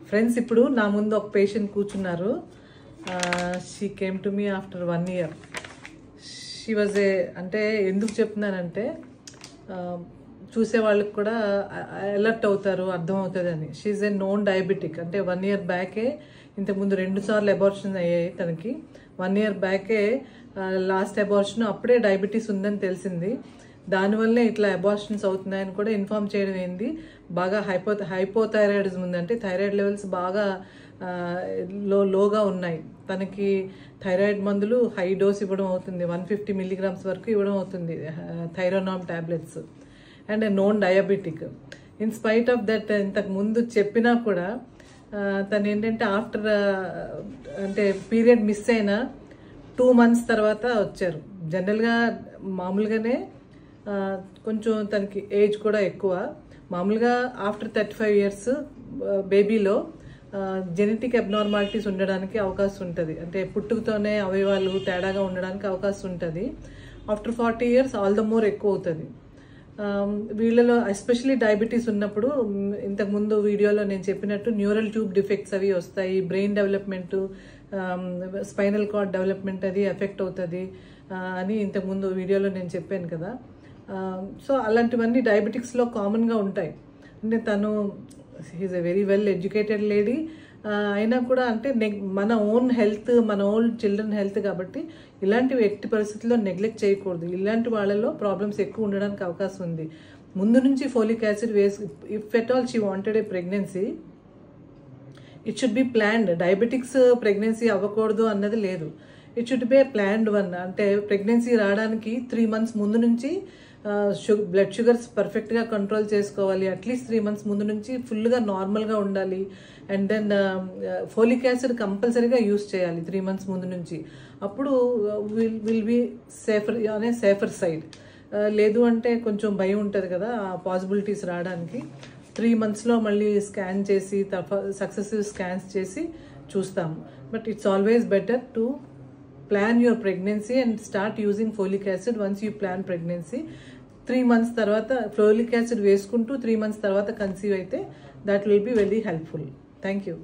Friends, ఇప్పుడు నా ముందు ఒక పేషెంట్ కూర్చున్నారు. She came to me after 1 year. She was అంటే ఎందుకు చెప్తున్నానంటే చూసే వాళ్ళకి కూడా అలర్ట్ అవుతారు, అర్థమవుతుంది అని. She's a known diabetic. అంటే 1 year బ్యాకే ఇంతకుముందు 2 సార్లు అబార్షన్ అయ్యాయి తనకి. 1 year బ్యాకే లాస్ట్ అబార్షన్, అప్పుడే డయాబెటీస్ ఉందని తెలిసింది. దానివల్లే ఇట్లా అబార్షన్స్ అవుతున్నాయని కూడా ఇన్ఫార్మ్ చేయడం ఏంది. బాగా హైపోథైరాయిడిజం ఉంది, అంటే థైరాయిడ్ లెవెల్స్ బాగా లోగా ఉన్నాయి. తనకి థైరాయిడ్ మందులు హై డోస్ ఇవ్వడం అవుతుంది, 150 milligrams వరకు ఇవ్వడం అవుతుంది Thyronorm tablets. And known diabetic. In spite of that ఇంతకు ముందు చెప్పినా కూడా తను ఏంటంటే ఆఫ్టర్ అంటే పీరియడ్ మిస్ అయిన 2 months తర్వాత వచ్చారు. జనరల్గా మామూలుగానే కొంచెం తనకి ఏజ్ కూడా ఎక్కువ. మామూలుగా ఆఫ్టర్ 35 years బేబీలో జెనెటిక్ అబ్నార్మాలిటీస్ ఉండడానికి అవకాశం ఉంటుంది. అంటే పుట్టుకతోనే అవయవాలు తేడాగా ఉండడానికి అవకాశం ఉంటుంది. After 40 years all the more ఎక్కువ అవుతుంది. వీళ్ళలో ఎస్పెషలీ డయాబెటీస్ ఉన్నప్పుడు ఇంతకుముందు వీడియోలో నేను చెప్పినట్టు న్యూరల్ ట్యూబ్ డిఫెక్ట్స్ అవి వస్తాయి, brain development, spinal cord development అది ఎఫెక్ట్ అవుతుంది అని ఇంతకుముందు వీడియోలో నేను చెప్పాను కదా. సో అలాంటివన్నీ డయాబెటిక్స్లో కామన్గా ఉంటాయి. అంటే తను he's a very well educated lady అయినా కూడా అంటే మన ఓన్ హెల్త్, మన ఓన్ చిల్డ్రన్ హెల్త్ కాబట్టి ఇలాంటివి ఎట్టి పరిస్థితుల్లో నెగ్లెక్ట్ చేయకూడదు. ఇలాంటి వాళ్ళలో ప్రాబ్లమ్స్ ఎక్కువ ఉండడానికి అవకాశం ఉంది. ముందు నుంచి folic acid if at all she wanted a pregnancy, it should be planned. Diabetics pregnancy అవ్వకూడదు అన్నది లేదు. It should be A planned one. అంటే ప్రెగ్నెన్సీ రావడానికి 3 months ముందు నుంచి బ్లడ్ షుగర్స్ పర్ఫెక్ట్గా కంట్రోల్ చేసుకోవాలి. అట్లీస్ట్ 3 months ముందు నుంచి ఫుల్గా నార్మల్గా ఉండాలి. అండ్ దెన్ ఫోలిక్ యాసిడ్ కంపల్సరీగా యూస్ చేయాలి 3 months ముందు నుంచి. అప్పుడు విల్ బి సేఫర్ సైడ్. లేదు అంటే కొంచెం భయం ఉంటుంది కదా ఆ పాసిబిలిటీస్ రావడానికి. 3 monthsలో మళ్ళీ స్కాన్ చేసి సక్సెసివ్ స్కాన్స్ చేసి చూస్తాము. But it's always better to plan your pregnancy and start using folic acid once you plan pregnancy. 3 months తర్వాత folic acid వేసుకుంటూ 3 months తర్వాత కన్సీవ్ అయితే that will be very helpful. Thank you.